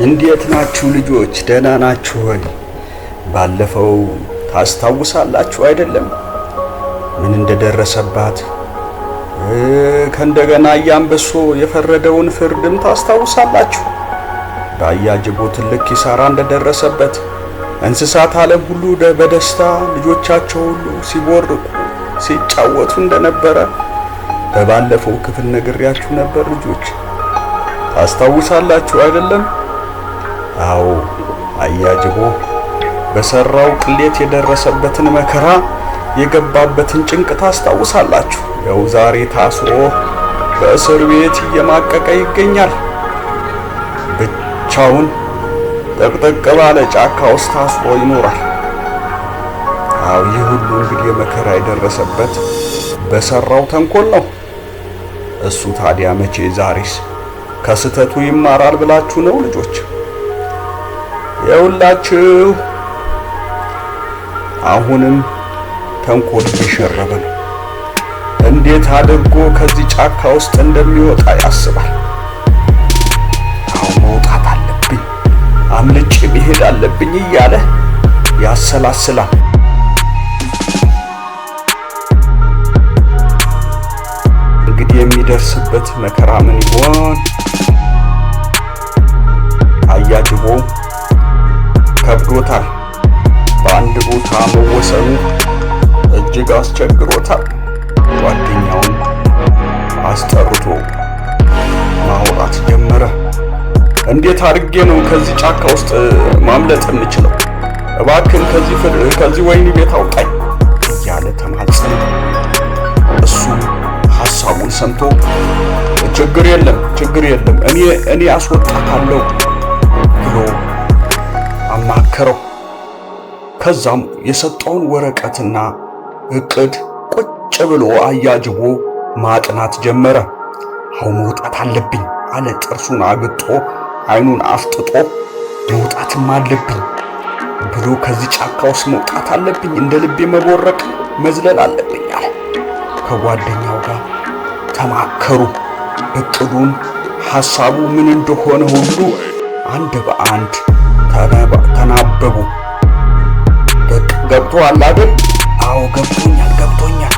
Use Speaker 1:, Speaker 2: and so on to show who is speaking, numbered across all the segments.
Speaker 1: እንዴት ናችሁ ልጆች? ደህና ናችሁ ወይ? ባለፈው ታስታውሳላችሁ አይደለም? ምን እንደደረሰባት ከእንደገና ያንበሶ የፈረደውን ፍርድም ታስታውሳላችሁ? በአያጅቦ ትልቅ ኪሳራ እንደደረሰበት እንስሳት ዓለም ሁሉ በደስታ ልጆቻቸው ሁሉ ሲቦርቁ ሲጫወቱ እንደነበረ በባለፈው ክፍል ነግሬያችሁ ነበር ልጆች። ታስታውሳላችሁ አይደለም? አዎ፣ አያጅቦ በሰራው ቅሌት የደረሰበትን መከራ የገባበትን ጭንቅ ታስታውሳላችሁ። ያው ዛሬ ታስሮ በእስር ቤት እየማቀቀ ይገኛል። ብቻውን ጠቅጠቅ ባለ ጫካ ውስጥ ታስሮ ይኖራል። አዎ፣ ይህ ሁሉ እንግዲህ መከራ የደረሰበት በሰራው ተንኮል ነው። እሱ ታዲያ መቼ ዛሬስ ከስተቱ ይማራል ብላችሁ ነው ልጆች? የሁላችሁ አሁንም ተንኮል እየሸረበ ነው። እንዴት አድርጎ ከዚህ ጫካ ውስጥ እንደሚወጣ ያስባል። አሁን መውጣት አለብኝ፣ አምልጬ መሄድ አለብኝ እያለ ያሰላስላል። እንግዲህ የሚደርስበት መከራ ምን ይሆን? አያጅቦ ከብዶታል። በአንድ ቦታ መወሰኑ እጅግ አስቸግሮታል። ጓደኛውን አስጠርቶ ማውራት ጀመረ። እንዴት አድርጌ ነው ከዚህ ጫካ ውስጥ ማምለጥ የምችለው? እባክን ከዚህ ወህኒ ቤት አውጣኝ እያለ ተማጸነ። እሱ ሐሳቡን ሰምቶ ችግር የለም እኔ አስወጣታለሁ ብሎ አማከረው። ከዛም የሰጠውን ወረቀትና እቅድ ቁጭ ብሎ አያጅቦ ማጥናት ጀመረ። አሁን መውጣት አለብኝ አለ። ጥርሱን አግጦ አይኑን አፍጥጦ መውጣትም አለብኝ ብሎ ከዚህ ጫካ ውስጥ መውጣት አለብኝ፣ እንደ ልቤ መቦረቅ መዝለል አለብኝ አለ። ከጓደኛው ጋር ተማከሩ። እቅዱን ሐሳቡ ምን እንደሆነ ሁሉ አንድ በአንድ ተናበቡ። ገብቶሃል አይደል? አዎ ገብቶኛል።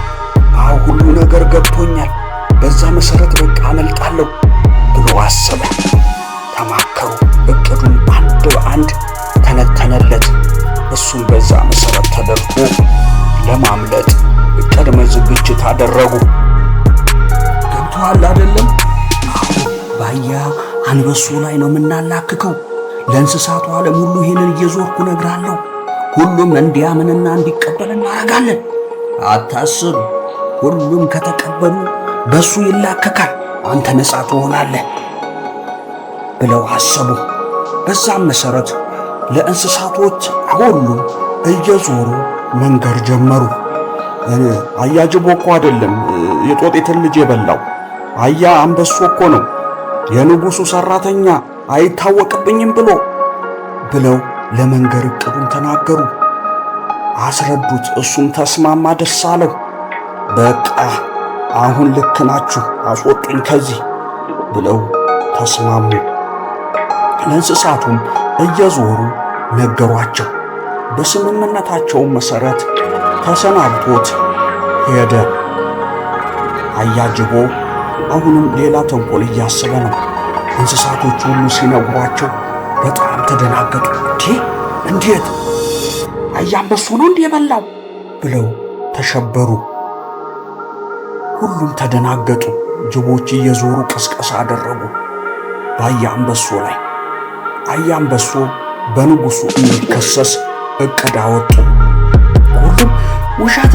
Speaker 1: አዎ ሁሉ ነገር ገብቶኛል። በዛ መሰረት በቃ አመልጣለሁ ብሎ አሰበ። ተማከሩ። እቅዱን አንድ በአንድ ተነተነለት። እሱም በዛ መሰረት ተደርጎ ለማምለጥ ቅድመ ዝግጅት አደረጉ። ገብቶሃል አይደለም? አዎ ባያ አንበሶ ላይ ነው የምናላክከው። ለእንስሳቱ ዓለም ሁሉ ይሄንን እየዞርኩ ነግራለሁ። ሁሉም እንዲያምንና እንዲቀበል እናደርጋለን። አታስብ፣ ሁሉም ከተቀበሉ በሱ ይላከካል፣ አንተ ነጻ ትሆናለህ ብለው አሰቡ። በዛም መሰረት ለእንስሳቶች ሁሉ እየዞሩ መንገር ጀመሩ። አያጅቦ እኮ አይደለም የጦጢትን ልጅ የበላው፣ አያ አንበሶ እኮ ነው የንጉሱ ሰራተኛ አይታወቅብኝም ብለው ለመንገር እቅዱን ተናገሩ፣ አስረዱት። እሱም ተስማማ፣ ደስ አለው። በቃ አሁን ልክ ናችሁ፣ አስወጡኝ ከዚህ ብለው ተስማሙ። ለእንስሳቱም እየዞሩ ነገሯቸው። በስምምነታቸው መሰረት ተሰናብቶት ሄደ። አያጅቦ አሁንም ሌላ ተንኮል እያሰበ ነው። እንስሳቶቹ ሁሉ ሲነግሯቸው በጣም ተደናገጡ። እንዴት አያንበሶ ነው እንዴ የበላው ብለው ተሸበሩ። ሁሉም ተደናገጡ። ጅቦች እየዞሩ ቅስቀሳ አደረጉ በአያንበሶ ላይ። አያንበሶ በንጉሱ እንዲከሰስ እቅድ አወጡ። ሁሉም ውሸት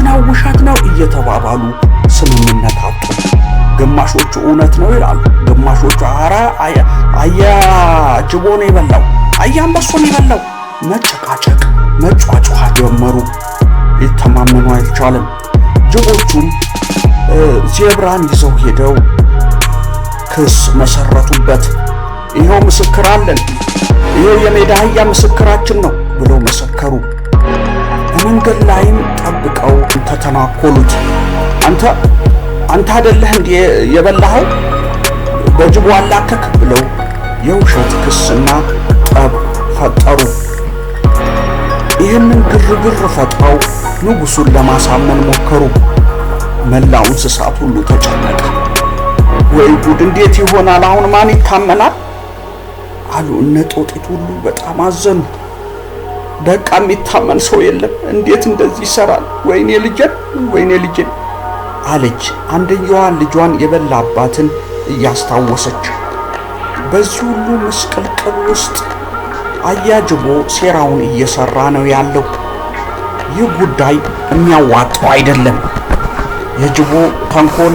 Speaker 1: ነው እየተባባሉ ስምምነት አጡ። ግማሾቹ እውነት ነው ይላሉ፣ ግማሾቹ ኧረ አያጅቦ ነው የበላው፣ አያንበሶ ነው የበላው። መጨቃጨቅ መጫጫ ጀመሩ። ሊተማመኑ አልቻለም። ጅቦቹም ዜብራን ይዘው ሄደው ክስ መሰረቱበት። ይሄው ምስክር አለን፣ ይሄው የሜዳ አህያ ምስክራችን ነው ብለው መሰከሩ። በመንገድ ላይም ጠብቀው ተተናኮሉት። አንተ አይደለህ እንዴ የበላኸው በጅቡ አላከክ ብለው የውሸት ክስና ጠብ ፈጠሩ። ይህንን ግርግር ፈጥረው ንጉሱን ለማሳመን ሞከሩ። መላው እንስሳት ሁሉ ተጨነቀ። ወይ ጉድ! እንዴት ይሆናል? አሁን ማን ይታመናል? አሉ። እነ ጦጢት ሁሉ በጣም አዘኑ። በቃ የሚታመን ሰው የለም። እንዴት እንደዚህ ይሰራል? ወይኔ ልጄን አለች አንደኛዋ ልጇን የበላባትን እያስታወሰች። በዚህ ሁሉ ምስቅልቅል ውስጥ አያጅቦ ሴራውን እየሰራ ነው ያለው። ይህ ጉዳይ የሚያዋጣው አይደለም። የጅቦ ተንኮል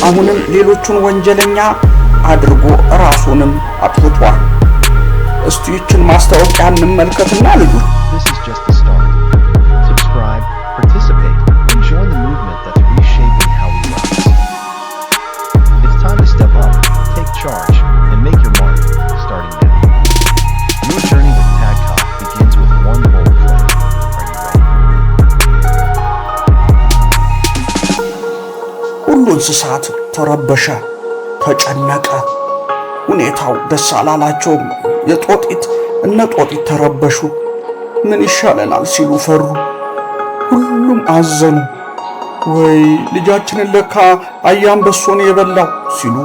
Speaker 1: አሁንም ሌሎቹን ወንጀለኛ አድርጎ ራሱንም አጥፍቷል። እስቲ ይችን ማስታወቂያ እንመልከትና ልጆች
Speaker 2: This is just the start. Subscribe, participate, and join the movement that's reshaping how we rise. It's time to step up, take charge, and make your mark, starting now. Your journey with Tagcock begins with one bold claim. Are you ready?
Speaker 1: ሁሉ እንስሳት ተረበሸ፣ ተጨነቀ። ሁኔታው ደስ አላላቸውም። እነ ጦጢት ተረበሹ። ምን ይሻለናል ሲሉ ፈሩ። ሁሉም አዘኑ። ወይ ልጃችንን ለካ አያንበሶን የበላው ሲሉ